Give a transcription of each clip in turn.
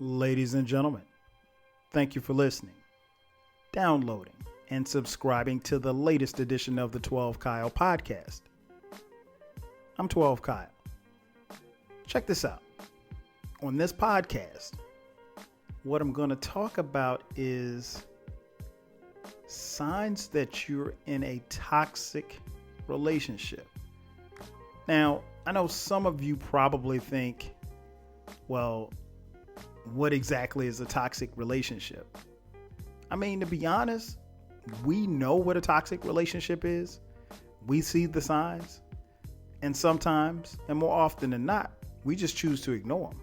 Ladies and gentlemen, thank you for listening, downloading, and subscribing to the latest edition of the 12 Kyle podcast. I'm 12 Kyle. Check this out. On this podcast, what I'm going to talk about is signs that you're in a toxic relationship. Now, I know some of you probably think, well, what exactly is a toxic relationship? I mean, to be honest, we know what a toxic relationship is. We see the signs. And sometimes, and more often than not, we just choose to ignore them.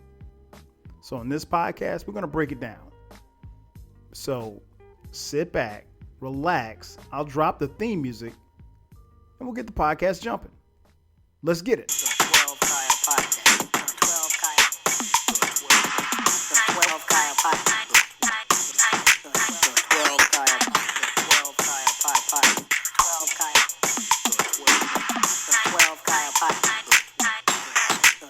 So in this podcast, we're going to break it down. So sit back, relax. I'll drop the theme music and we'll get the podcast jumping. Let's get it. The 12 Kyle Podcast. The 12 Kyle. The 12 Kyle Podcast. The 12 Kyle. The 12 Kyle Podcast. 12 Kyle. The 12 Kyle Podcast. The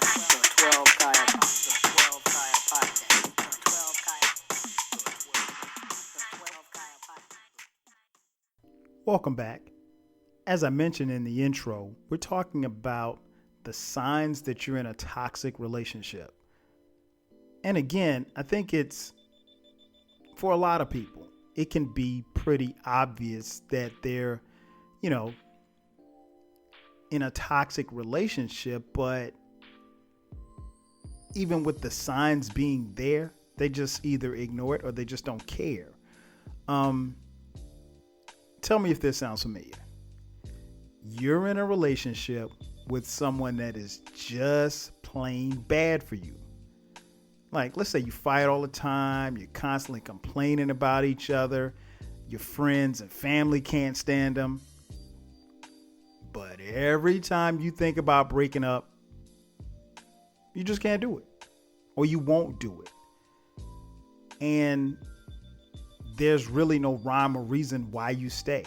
12 Kyle. The 12 Kyle Podcast. The 12 Kyle. The 12 Kyle Podcast. Welcome back. As I mentioned in the intro, we're talking about the signs that you're in a toxic relationship. And again, I think it's, for a lot of people, it can be pretty obvious that they're, in a toxic relationship, but even with the signs being there, they just either ignore it or they just don't care. Tell me if this sounds familiar. You're in a relationship with someone that is just plain bad for you. Like, let's say you fight all the time. You're constantly complaining about each other. Your friends and family can't stand them. But every time you think about breaking up, you just can't do it. Or you won't do it. And there's really no rhyme or reason why you stay.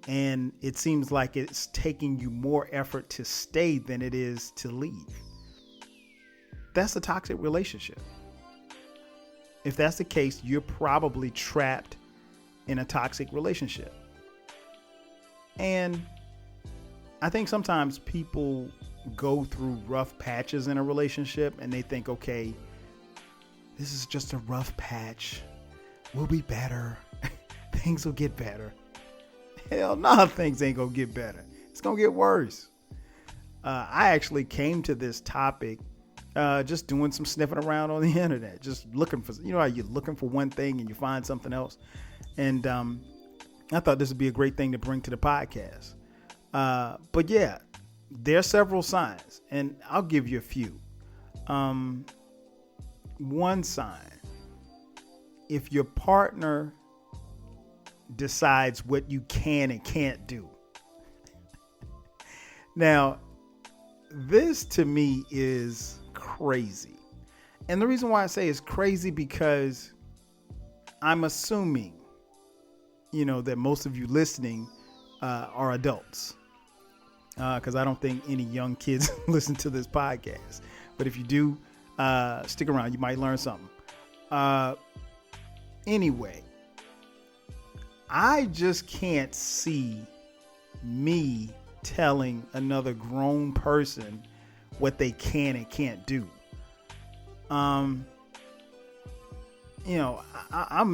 And it seems like it's taking you more effort to stay than it is to leave. That's a toxic relationship. If that's the case, you're probably trapped in a toxic relationship. And I think sometimes people go through rough patches in a relationship and they think, okay, this is just a rough patch. We'll be better. Things will get better. Hell no, things ain't gonna get better. It's gonna get worse. I actually came to this topic just doing some sniffing around on the internet, just looking for, how you're looking for one thing and you find something else. And I thought this would be a great thing to bring to the podcast. But yeah, there are several signs, and I'll give you a few. One sign, if your partner decides what you can and can't do. Now, this to me is crazy. And the reason why I say it's crazy because I'm assuming, that most of you listening are adults. Because I don't think any young kids listen to this podcast. But if you do, stick around. You might learn something. Anyway, I just can't see me telling another grown person what they can and can't do. I'm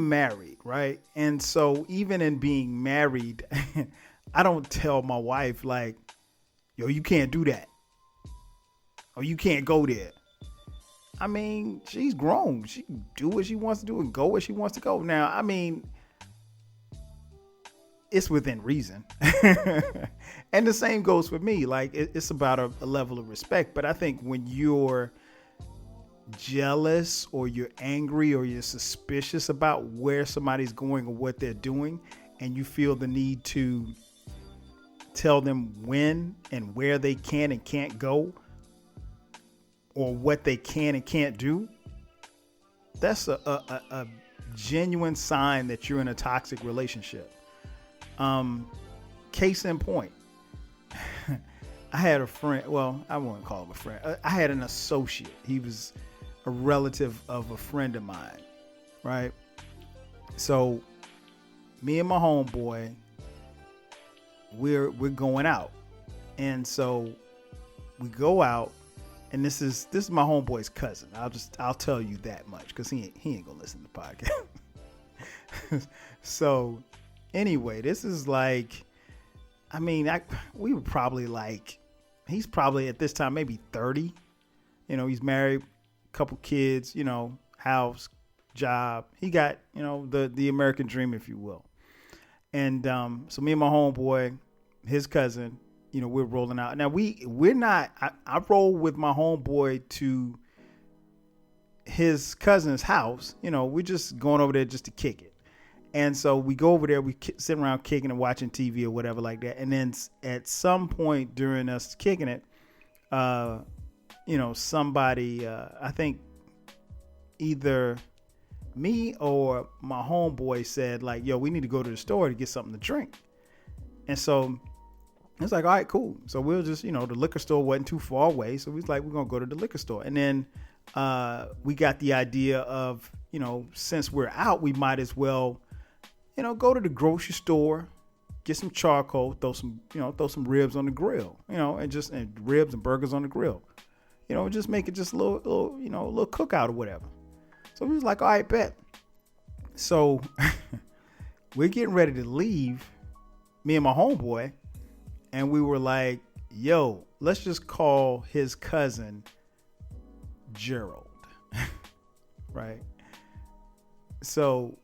married, right? And so even in being married, I don't tell my wife like, yo, you can't do that. Or you can't go there. I mean, she's grown. She can do what she wants to do and go where she wants to go. Now, I mean, it's within reason. And the same goes for me. Like, it's about a level of respect. But I think when you're jealous or you're angry or you're suspicious about where somebody's going or what they're doing, and you feel the need to tell them when and where they can and can't go, or what they can and can't do, that's a genuine sign that you're in a toxic relationship. Case in point, I had a friend. Well, I won't call him a friend. I had an associate. He was a relative of a friend of mine, right? So me and my homeboy, we're going out. And so we go out, and this is my homeboy's cousin. I'll tell you that much, because he ain't gonna listen to the podcast. So anyway, this is like, I mean, we were probably like, he's probably at this time maybe 30. You know, he's married, couple kids, you know, house, job. He got, you know, the American dream, if you will. And so me and my homeboy, his cousin, you know, we're rolling out. Now we're not, I roll with my homeboy to his cousin's house. You know, we're just going over there just to kick it. And so we go over there, we sit around kicking and watching TV or whatever like that. And then at some point during us kicking it, you know, somebody, I think either me or my homeboy said like, yo, we need to go to the store to get something to drink. And so it's like, all right, cool. So we'll just, you know, the liquor store wasn't too far away. So we was like, we're going to go to the liquor store. And then we got the idea of, you know, since we're out, we might as well, you know, go to the grocery store, get some charcoal, throw some ribs on the grill, you know, and ribs and burgers on the grill, you know, just make it just a little, you know, a little cookout or whatever. So we was like, all right, bet. So we're getting ready to leave, me and my homeboy, and we were like, yo, let's just call his cousin Gerald. Right? So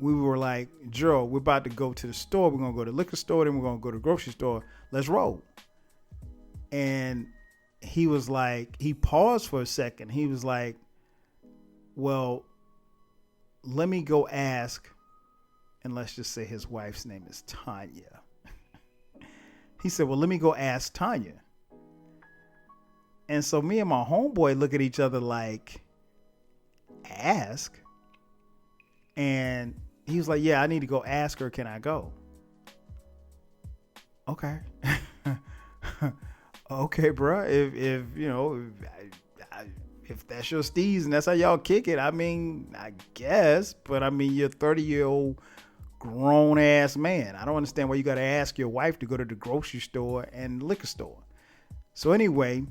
we were like, Gerald, we're about to go to the store. We're going to go to the liquor store. Then we're going to go to the grocery store. Let's roll. And he was like, he paused for a second. He was like, well, let me go ask. And let's just say his wife's name is Tanya. He said, well, let me go ask Tanya. And so me and my homeboy look at each other like, ask? And he was like, yeah, I need to go ask her. Can I go? Okay. Okay, bro. If you know, if that's your steez and that's how y'all kick it, I mean, I guess. But I mean, you're a 30-year-old grown ass man. I don't understand why you got to ask your wife to go to the grocery store and liquor store. So anyway,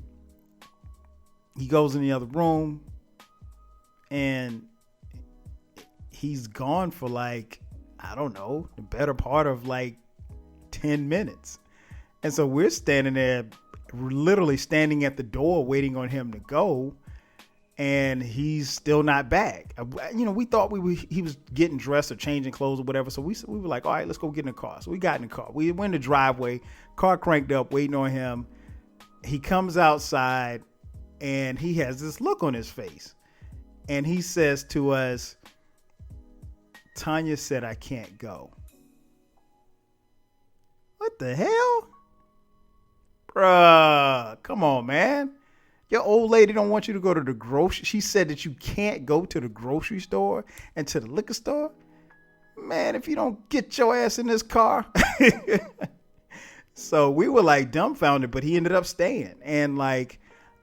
he goes in the other room and he's gone for like, I don't know, the better part of like 10 minutes. And so we're standing there, literally standing at the door waiting on him to go. And he's still not back. You know, we thought he was getting dressed or changing clothes or whatever. So we were like, all right, let's go get in the car. So we got in the car. We went in the driveway, car cranked up, waiting on him. He comes outside and he has this look on his face. And he says to us, Tanya said I can't go. What the hell? Bruh, come on, man. Your old lady don't want you to go to the grocery. She said that you can't go to the grocery store and to the liquor store. Man, if you don't get your ass in this car. So we were like dumbfounded, but he ended up staying. And like,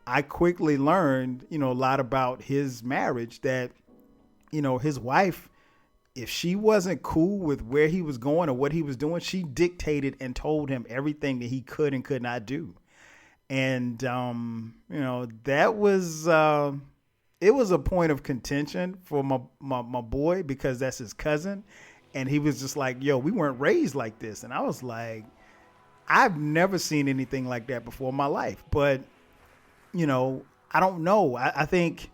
I quickly learned, you know, a lot about his marriage, that, you know, his wife, if she wasn't cool with where he was going or what he was doing, she dictated and told him everything that he could and could not do. And, you know, that was, it was a point of contention for my boy, because that's his cousin. And he was just like, yo, we weren't raised like this. And I was like, I've never seen anything like that before in my life. But, you know, I don't know. I think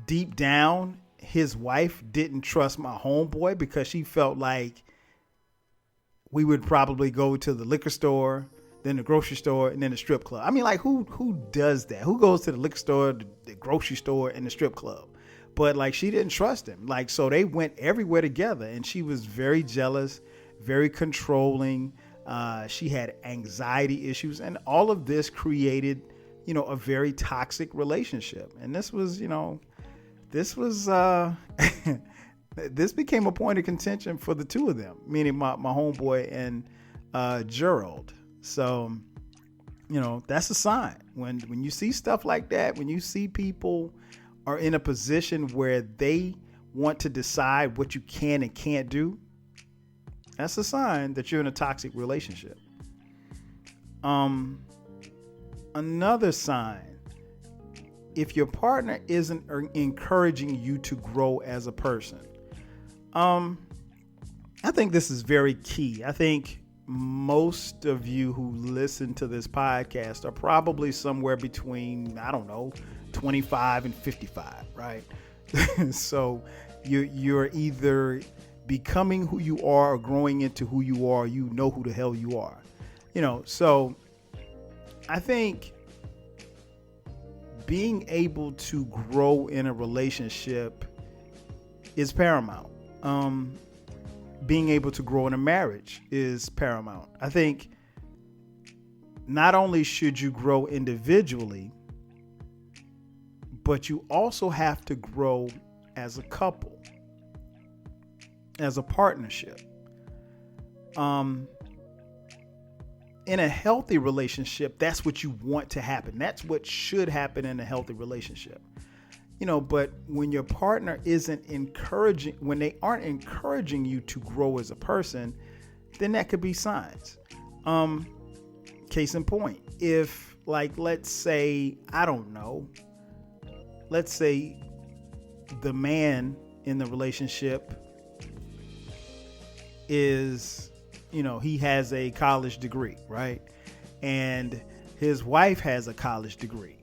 deep down, his wife didn't trust my homeboy because she felt like we would probably go to the liquor store, then the grocery store, and then the strip club. I mean, like, who does that? Who goes to the liquor store, the grocery store, and the strip club? But like, she didn't trust him. Like, so they went everywhere together, and she was very jealous, very controlling. She had anxiety issues, and all of this created, you know, a very toxic relationship. And this was, you know, this became a point of contention for the two of them, meaning my homeboy and Gerald. So That's a sign. When you see stuff like that, when you see people are in a position where they want to decide what you can and can't do, that's a sign that you're in a toxic relationship. Another sign, if your partner isn't encouraging you to grow as a person, I think this is very key. I think most of you who listen to this podcast are probably somewhere between, 25 and 55, right? So you're either becoming who you are or growing into who you are. You know who the hell you are. So I think being able to grow in a relationship is paramount. Being able to grow in a marriage is paramount. I think not only should you grow individually, but you also have to grow as a couple, as a partnership. In a healthy relationship, that's what you want to happen. That's what should happen in a healthy relationship. But when your partner when they aren't encouraging you to grow as a person, then that could be signs. Case in point, if let's say the man in the relationship is, he has a college degree, right? And his wife has a college degree.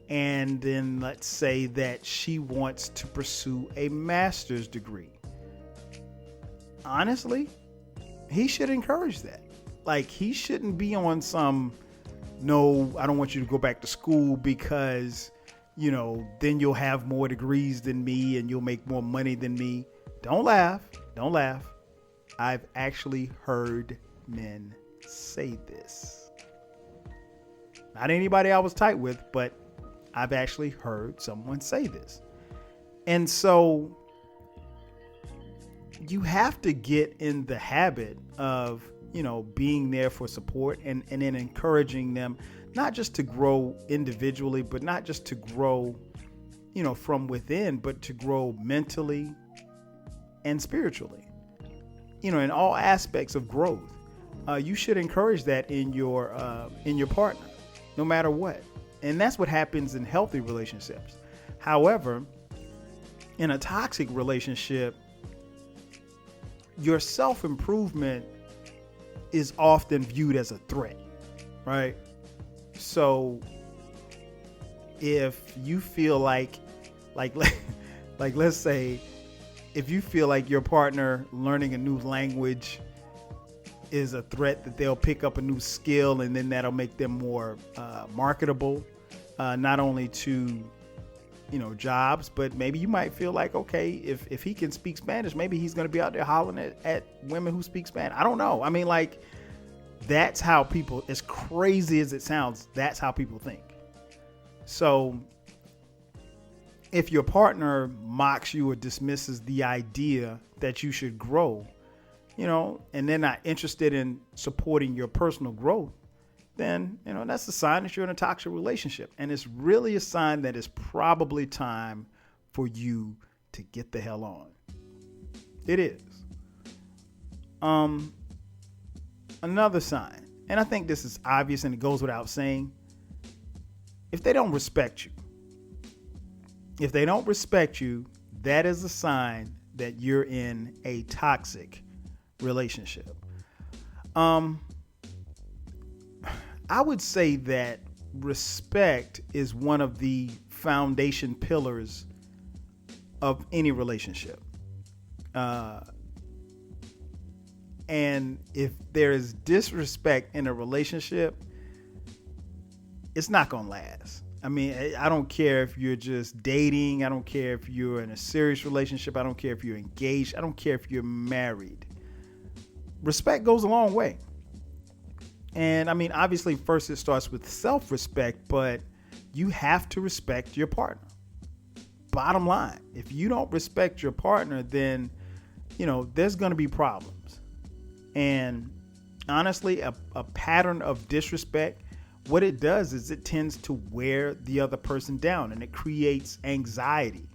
And then let's say that she wants to pursue a master's degree. Honestly, he should encourage that. He shouldn't be on some, no, I don't want you to go back to school because, then you'll have more degrees than me and you'll make more money than me. Don't laugh. Don't laugh. I've actually heard men say this. Not anybody I was tight with, but I've actually heard someone say this. And so you have to get in the habit of, being there for support and then encouraging them, not just to grow individually, but not just to grow, from within, but to grow mentally and spiritually, in all aspects of growth. You should encourage that in your partner, no matter what. And that's what happens in healthy relationships. However, in a toxic relationship, your self-improvement is often viewed as a threat, right? So if you feel like let's say, if you feel like your partner learning a new language is a threat, that they'll pick up a new skill and then that'll make them more marketable, not only to jobs, but maybe you might feel like, okay, if he can speak Spanish, maybe he's going to be out there hollering at women who speak Spanish. I don't know. I mean, that's how people, as crazy as it sounds, that's how people think. So if your partner mocks you or dismisses the idea that you should grow, and they're not interested in supporting your personal growth, then, that's a sign that you're in a toxic relationship. And it's really a sign that it's probably time for you to get the hell on. It is. Another sign, and I think this is obvious and it goes without saying, if they don't respect you, that is a sign that you're in a toxic relationship. I would say that respect is one of the foundation pillars of any relationship. And if there is disrespect in a relationship, it's not going to last. I mean, I don't care if you're just dating. I don't care if you're in a serious relationship. I don't care if you're engaged. I don't care if you're married. Respect goes a long way. And I mean, obviously, first it starts with self-respect, but you have to respect your partner. Bottom line, if you don't respect your partner, then, there's going to be problems. And honestly, a pattern of disrespect what it does is it tends to wear the other person down, and it creates anxiety.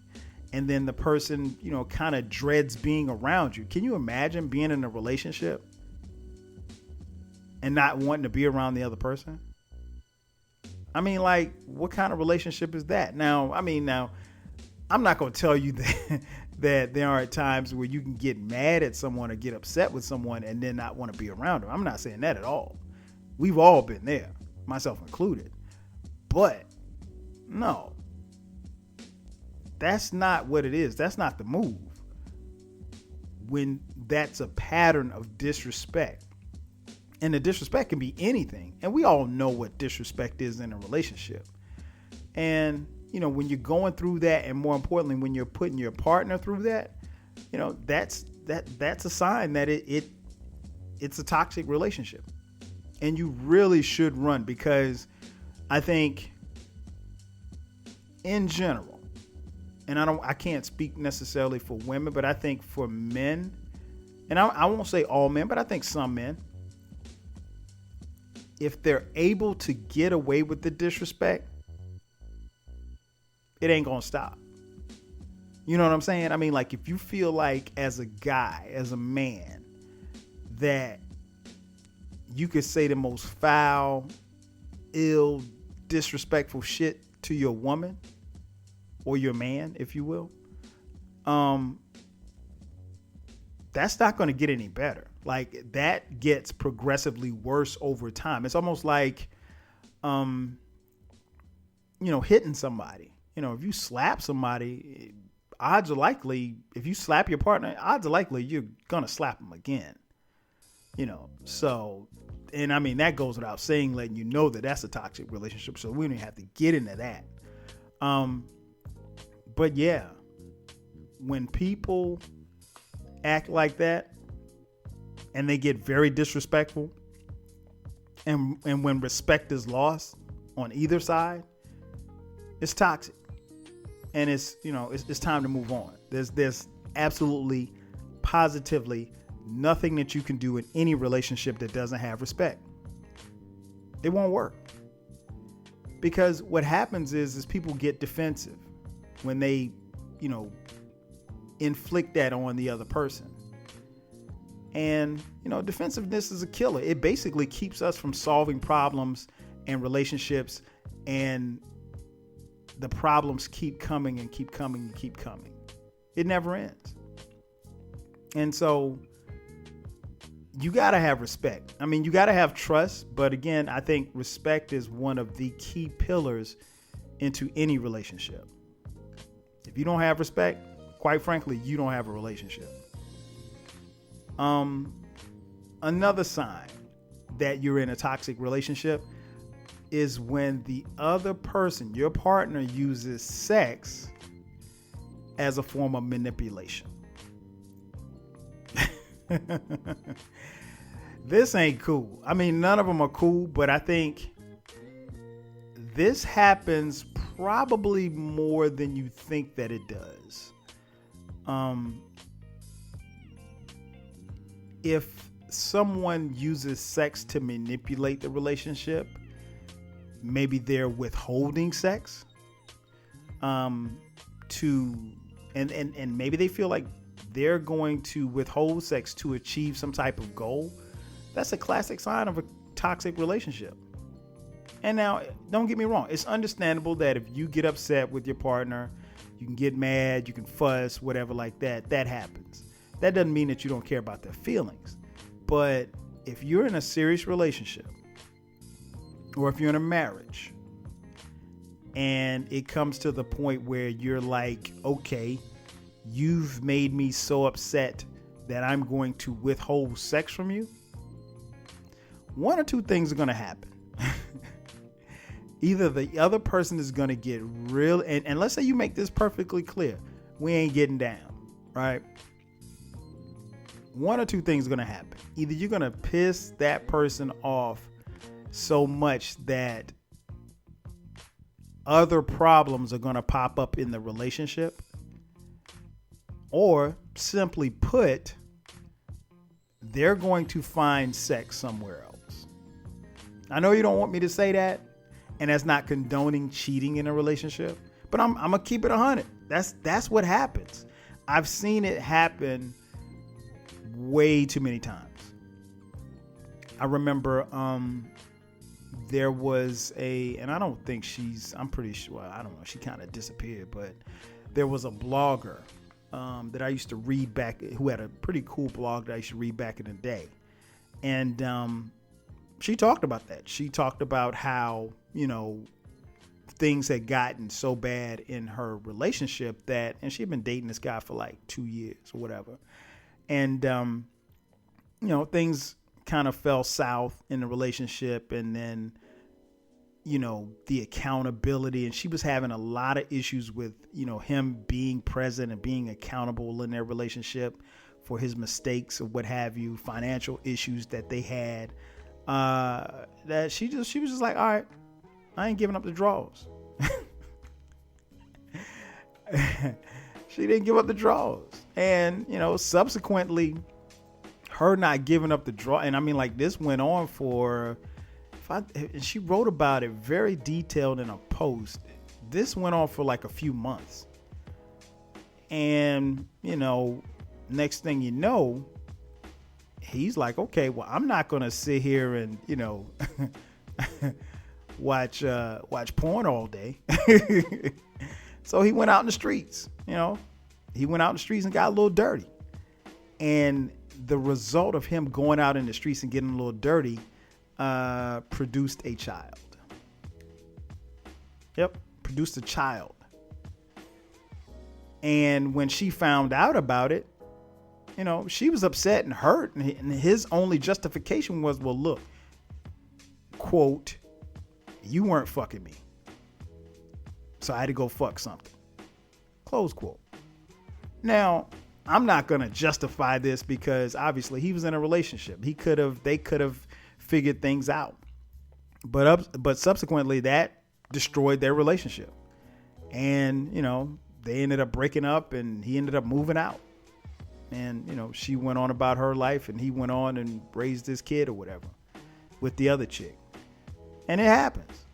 And then the person, kind of dreads being around you. Can you imagine being in a relationship and not wanting to be around the other person? I mean, like, what kind of relationship is that? Now, I'm not going to tell you that that there are times where you can get mad at someone or get upset with someone and then not want to be around them. I'm not saying that at all. We've all been there, myself included. But no, that's not what it is. That's not the move. When that's a pattern of disrespect. And the disrespect can be anything. And we all know what disrespect is in a relationship. And, when you're going through that, and more importantly, when you're putting your partner through that, that's a sign that it's a toxic relationship. And you really should run, because I think in general, and I can't speak necessarily for women, but I think for men, and I won't say all men, but I think some men, if they're able to get away with the disrespect, it ain't gonna stop. You know what I'm saying? I mean, like, if you feel like as a guy, as a man, that you could say the most foul, ill, disrespectful shit to your woman or your man, if you will, that's not going to get any better. Like, that gets progressively worse over time. It's almost like, hitting somebody. If you slap somebody, odds are likely, if you slap your partner, odds are likely you're going to slap them again. So, and I mean, that goes without saying, letting you know that that's a toxic relationship. So we don't even have to get into that. But yeah, when people act like that and they get very disrespectful, and when respect is lost on either side, it's toxic. And it's time to move on. There's absolutely, positively nothing that you can do in any relationship that doesn't have respect. It won't work. Because what happens is people get defensive when they, inflict that on the other person. And, defensiveness is a killer. It basically keeps us from solving problems and relationships, and the problems keep coming and keep coming and keep coming. It never ends. And so you got to have respect. I mean, you got to have trust. But again, I think respect is one of the key pillars into any relationship. If you don't have respect, quite frankly, you don't have a relationship. Another sign that you're in a toxic relationship is when the other person, your partner, uses sex as a form of manipulation. This ain't cool. I mean, none of them are cool, but I think this happens probably more than you think that it does. If someone uses sex to manipulate the relationship, maybe they're withholding sex, and maybe they feel like they're going to withhold sex to achieve some type of goal. That's a classic sign of a toxic relationship. And now, don't get me wrong. It's understandable that if you get upset with your partner, you can get mad, you can fuss, whatever like that. That happens. That doesn't mean that you don't care about their feelings. But if you're in a serious relationship, or if you're in a marriage, and it comes to the point where you're like, okay, you've made me so upset that I'm going to withhold sex from you, one or two things are going to happen. Either the other person is going to get real, and let's say you make this perfectly clear, we ain't getting down, right? One or two things are going to happen. Either you're going to piss that person off so much that other problems are going to pop up in the relationship, or simply put, they're going to find sex somewhere else. I know you don't want me to say that, And that's not condoning cheating in a relationship. But I'm gonna keep it 100. That's what happens. I've seen it happen way too many times. I remember there was and I don't think I'm pretty sure, I don't know, she kind of disappeared, but there was a blogger that I used to read back, who had a pretty cool blog that I used to read back in the day. And she talked about that. She talked about how, things had gotten so bad in her relationship and she'd been dating this guy for like 2 years or whatever. And, things kind of fell south in the relationship, and then, the accountability, and she was having a lot of issues with, him being present and being accountable in their relationship for his mistakes or what have you, financial issues that they had, that she was just like, all right, I ain't giving up the draws. She didn't give up the draws. And, subsequently, her not giving up the draw. And I mean, like, this went on for, and she wrote about it very detailed in a post. This went on for like a few months. And, next thing you know, he's like, okay, well, I'm not going to sit here and, watch porn all day. So he went out in the streets, he went out in the streets and got a little dirty. And the result of him going out in the streets and getting a little dirty produced a child. Yep, produced a child. And when she found out about it, she was upset and hurt. And his only justification was, well, look, quote, you weren't fucking me, so I had to go fuck something, close quote. Now, I'm not going to justify this because obviously he was in a relationship. They could have figured things out. But subsequently that destroyed their relationship. And, they ended up breaking up and he ended up moving out. And, she went on about her life and he went on and raised his kid or whatever with the other chick. And it happens.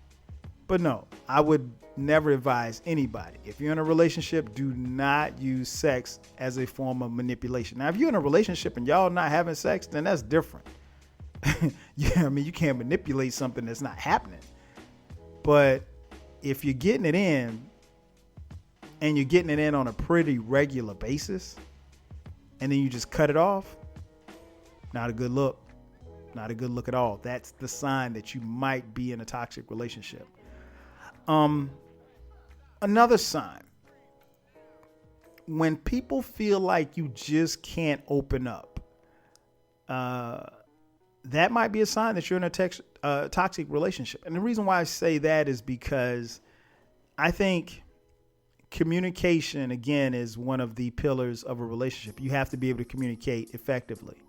But no, I would never advise anybody, if you're in a relationship, do not use sex as a form of manipulation. Now, if you're in a relationship and y'all not having sex, then that's different. Yeah, I mean, you can't manipulate something that's not happening. But if you're getting it in, and you're getting it in on a pretty regular basis, and then you just cut it off, not a good look. Not a good look at all. That's the sign that you might be in a toxic relationship. Another sign, when people feel like you just can't open up, that might be a sign that you're in a toxic relationship. And the reason why I say that is because I think communication, again, is one of the pillars of a relationship. You have to be able to communicate effectively.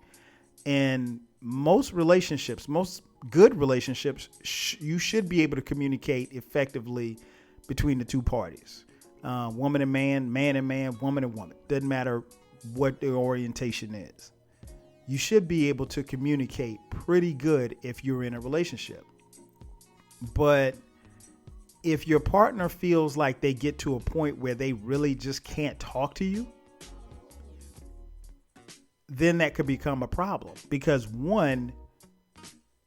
And most relationships, most good relationships, you should be able to communicate effectively between the two parties. Woman and man, man and man, woman and woman. Doesn't matter what their orientation is. You should be able to communicate pretty good if you're in a relationship. But if your partner feels like they get to a point where they really just can't talk to you, then that could become a problem. Because one,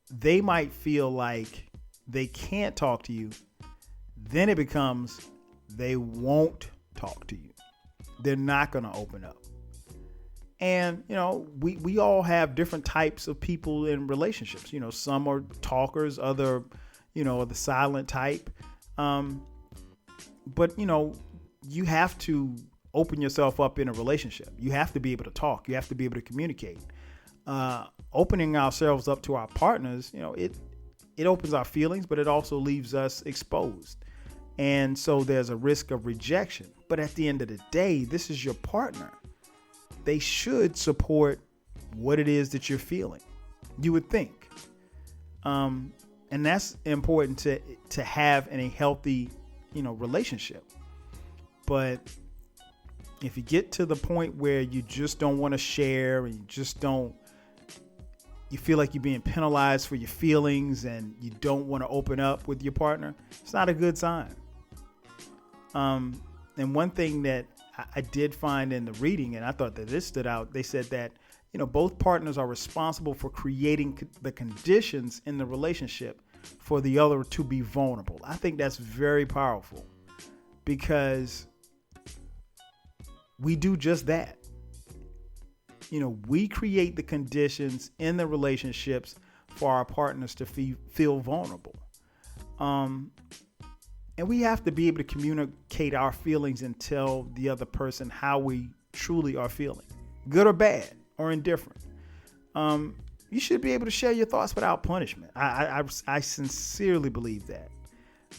they might feel like they can't talk to you. Then it becomes they won't talk to you. They're not going to open up. And, we all have different types of people in relationships. Some are talkers, other, are the silent type. But, you have to open yourself up in a relationship. You have to be able to talk. You have to be able to communicate. Opening ourselves up to our partners, it opens our feelings, but it also leaves us exposed. And so there's a risk of rejection. But at the end of the day, this is your partner. They should support what it is that you're feeling, you would think. And that's important to have in a healthy, relationship. But if you get to the point where you just don't want to share and you just don't, you feel like you're being penalized for your feelings and you don't want to open up with your partner, it's not a good sign. And one thing that I did find in the reading, and I thought that this stood out, they said that, both partners are responsible for creating the conditions in the relationship for the other to be vulnerable. I think that's very powerful because we do just that. We create the conditions in the relationships for our partners to feel vulnerable. And we have to be able to communicate our feelings and tell the other person how we truly are feeling, good or bad or indifferent. You should be able to share your thoughts without punishment. I sincerely believe that.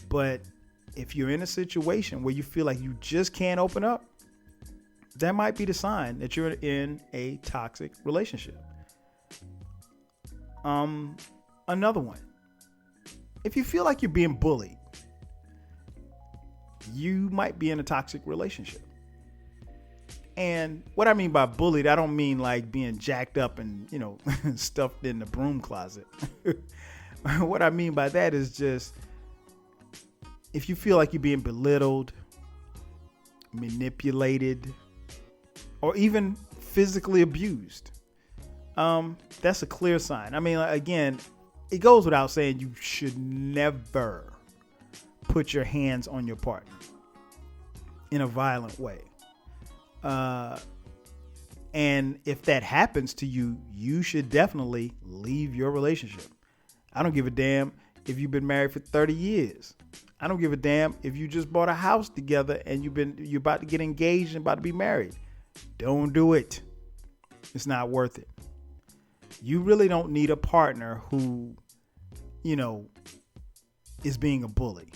But if you're in a situation where you feel like you just can't open up, that might be the sign that you're in a toxic relationship. Another one. If you feel like you're being bullied, you might be in a toxic relationship. And what I mean by bullied, I don't mean like being jacked up and, stuffed in the broom closet. What I mean by that is just if you feel like you're being belittled, manipulated, or even physically abused, that's a clear sign. I mean, again, it goes without saying you should never put your hands on your partner in a violent way. And if that happens to you, you should definitely leave your relationship. I don't give a damn if you've been married for 30 years. I don't give a damn if you just bought a house together and you're about to get engaged and about to be married. Don't do it. It's not worth it. You really don't need a partner who, is being a bully.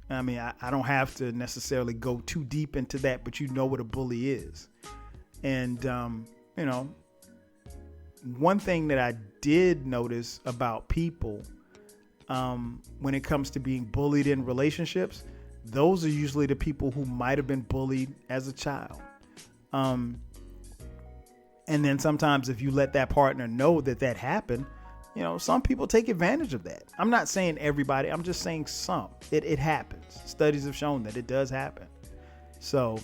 I mean, I don't have to necessarily go too deep into that, but you know what a bully is. And, one thing that I did notice about people when it comes to being bullied in relationships, those are usually the people who might have been bullied as a child. And then sometimes if you let that partner know that happened, some people take advantage of that. I'm not saying everybody, I'm just saying some. It happens. Studies have shown that it does happen. So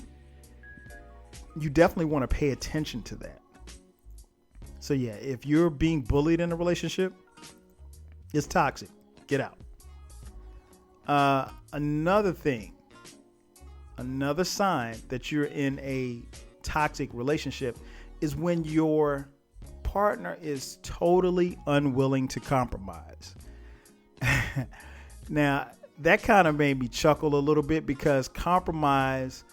you definitely want to pay attention to that. So yeah, if you're being bullied in a relationship, it's toxic. Get out. Another sign that you're in a toxic relationship is when your partner is totally unwilling to compromise. Now, that kind of made me chuckle a little bit because compromise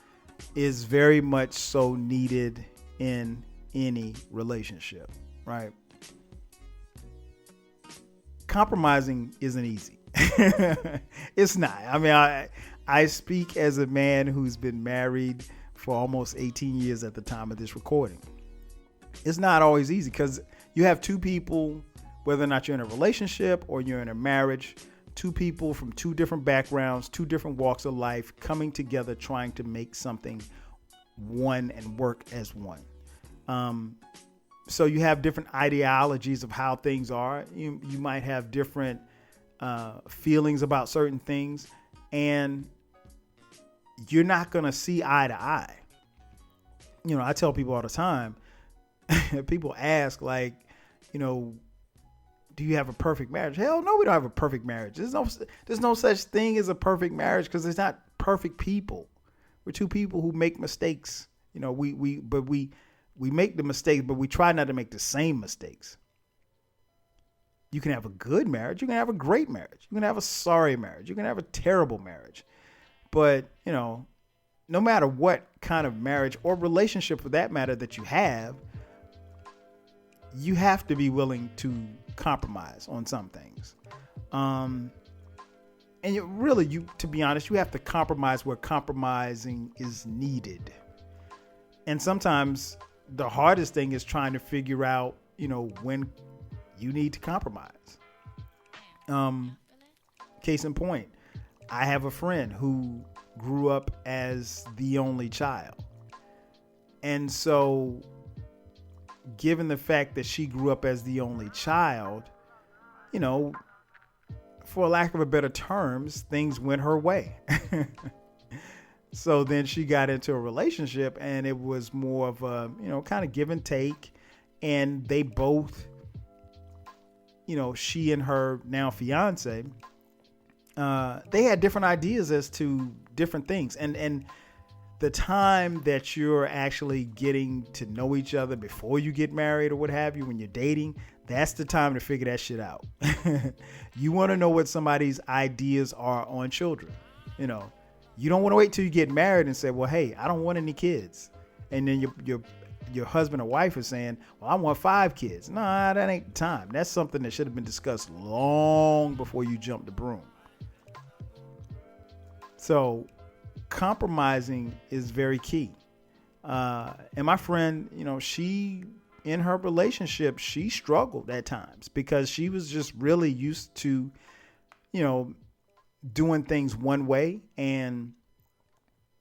is very much so needed in any relationship, right? Compromising isn't easy. It's not. I mean, I speak as a man who's been married for almost 18 years at the time of this recording. It's not always easy because you have two people, whether or not you're in a relationship or you're in a marriage, two people from two different backgrounds, two different walks of life coming together, trying to make something one and work as one. So you have different ideologies of how things are. You might have different feelings about certain things, and you're not going to see eye to eye. I tell people all the time, people ask like, do you have a perfect marriage? Hell no, we don't have a perfect marriage. There's no such thing as a perfect marriage because there's not perfect people. We're two people who make mistakes. We make the mistakes, but we try not to make the same mistakes. You can have a good marriage. You can have a great marriage. You can have a sorry marriage. You can have a terrible marriage. But, no matter what kind of marriage or relationship for that matter that you have to be willing to compromise on some things. And to be honest, you have to compromise where compromising is needed. And sometimes the hardest thing is trying to figure out, when you need to compromise. Case in point, I have a friend who grew up as the only child. And so given the fact that she grew up as the only child, you know, for lack of a better terms, things went her way. So then she got into a relationship, and it was more of a, you know, kind of give and take. And they both, you know, she and her now fiance, they had different ideas as to different things. And the time that you're actually getting to know each other before you get married or what have you, when you're dating, that's the time to figure that shit out. You want to know what somebody's ideas are on children. You know, you don't want to wait till you get married and say, well, hey, I don't want any kids. And then your husband or wife is saying, well, I want 5 kids. Nah, that ain't the time. That's something that should have been discussed long before you jump the broom. So compromising is very key. And my friend, you know, she, in her relationship, she struggled at times because she was just really used to, you know, doing things one way. And,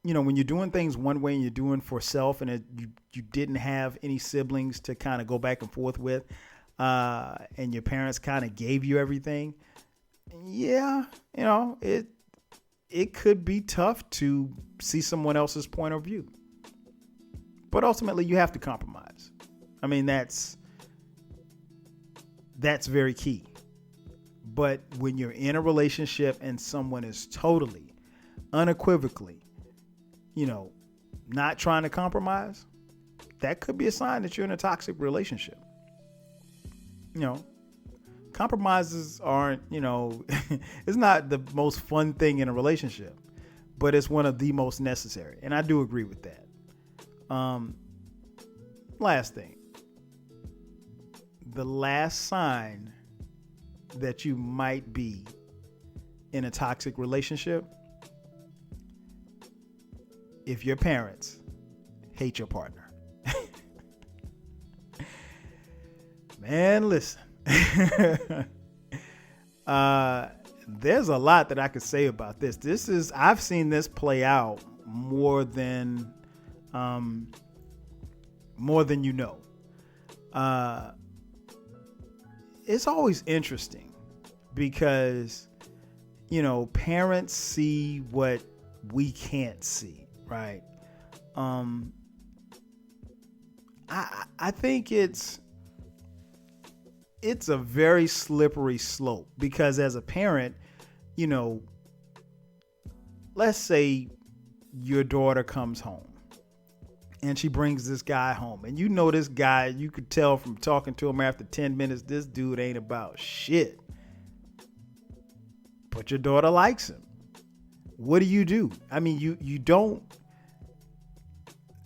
you know, when you're doing things one way and you're doing for self, and you didn't have any siblings to kind of go back and forth with, and your parents kind of gave you everything. Yeah, you know, it could be tough to see someone else's point of view. But ultimately, you have to compromise. I mean, that's very key. But when you're in a relationship and someone is totally, unequivocally, you know, not trying to compromise, that could be a sign that you're in a toxic relationship. You know, compromises aren't, you know, it's not the most fun thing in a relationship, but it's one of the most necessary. And I do agree with that. Last thing. The last sign that you might be in a toxic relationship, if your parents hate your partner. Man, listen. There's a lot that I could say about this. I've seen this play out more than you know. It's always interesting because, you know, parents see what we can't see, right? I think it's a very slippery slope because as a parent, you know, let's say your daughter comes home and she brings this guy home, and you know this guy, you could tell from talking to him after 10 minutes, this dude ain't about shit. But your daughter likes him. What do? I mean, you don't,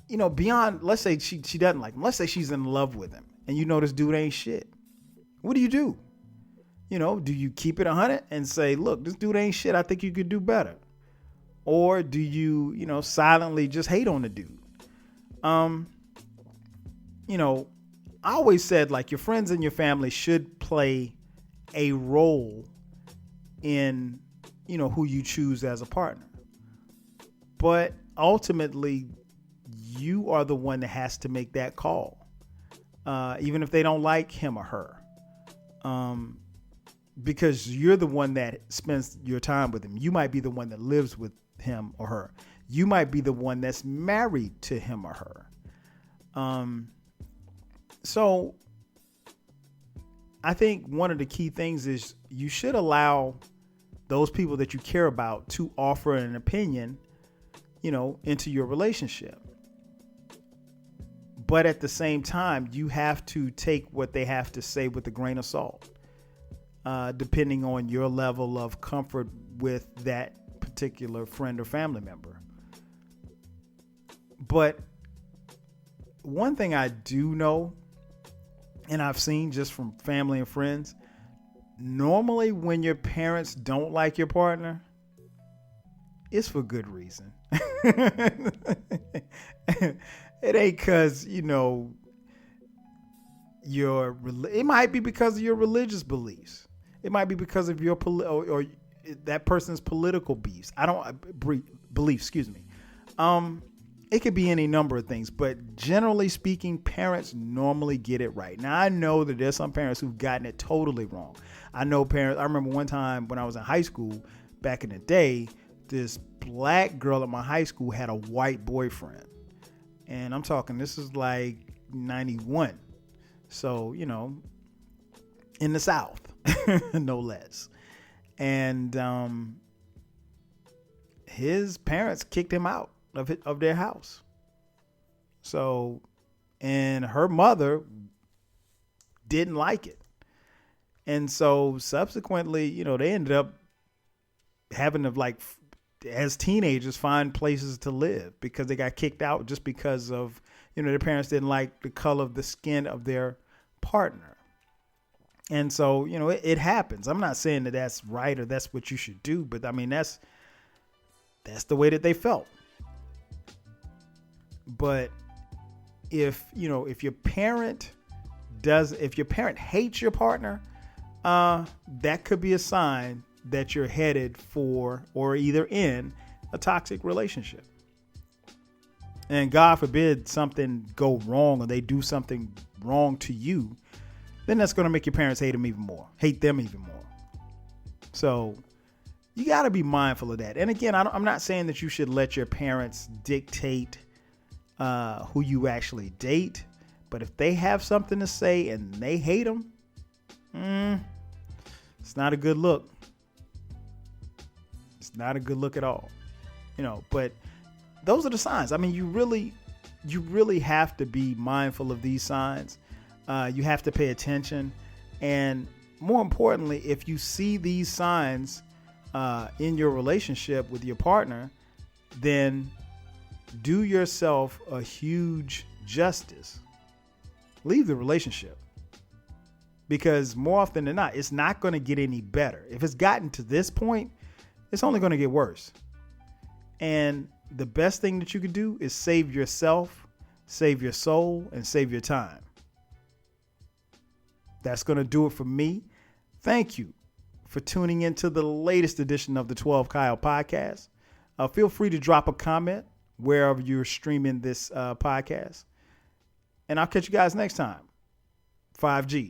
you know, beyond, let's say she doesn't like him. Let's say she's in love with him and you know this dude ain't shit. What do? You know, do you keep it 100 and say, look, this dude ain't shit, I think you could do better? Or do you, you know, silently just hate on the dude? You know, I always said, like, your friends and your family should play a role in, you know, who you choose as a partner. But ultimately, you are the one that has to make that call, even if they don't like him or her. Because you're the one that spends your time with him. You might be the one that lives with him or her. You might be the one that's married to him or her. So I think one of the key things is you should allow those people that you care about to offer an opinion, you know, into your relationship. But at the same time, you have to take what they have to say with a grain of salt, depending on your level of comfort with that particular friend or family member. But one thing I do know, and I've seen just from family and friends, normally when your parents don't like your partner, it's for good reason. It ain't because, you know, it might be because of your religious beliefs. It might be because of your or that person's political beliefs. Beliefs, excuse me. it could be any number of things, but generally speaking, parents normally get it right. Now, I know that there's some parents who've gotten it totally wrong. I remember one time when I was in high school back in the day, this black girl at my high school had a white boyfriend. And I'm talking, this is like 91. So, in the South, no less. And his parents kicked him out of their house. So, and her mother didn't like it. And so subsequently, they ended up having to, as teenagers, find places to live because they got kicked out just because of, their parents didn't like the color of the skin of their partner. And so, it happens. I'm not saying that that's right or that's what you should do, but I mean, that's the way that they felt. But if your parent hates your partner, that could be a sign that you're headed for or either in a toxic relationship. And God forbid something go wrong or they do something wrong to you, then that's going to make your parents hate them even more. So you got to be mindful of that. And again, I'm not saying that you should let your parents dictate who you actually date. But if they have something to say and they hate them, it's not a good look. It's not a good look at all. But those are the signs. I mean, you really have to be mindful of these signs. You have to pay attention. And more importantly, if you see these signs in your relationship with your partner, then do yourself a huge justice. Leave the relationship. Because more often than not, it's not going to get any better. If it's gotten to this point, it's only going to get worse. And the best thing that you can do is save yourself, save your soul, and save your time. That's going to do it for me. Thank you for tuning into the latest edition of the 12 Kyle podcast. Feel free to drop a comment wherever you're streaming this podcast. And I'll catch you guys next time. 5G.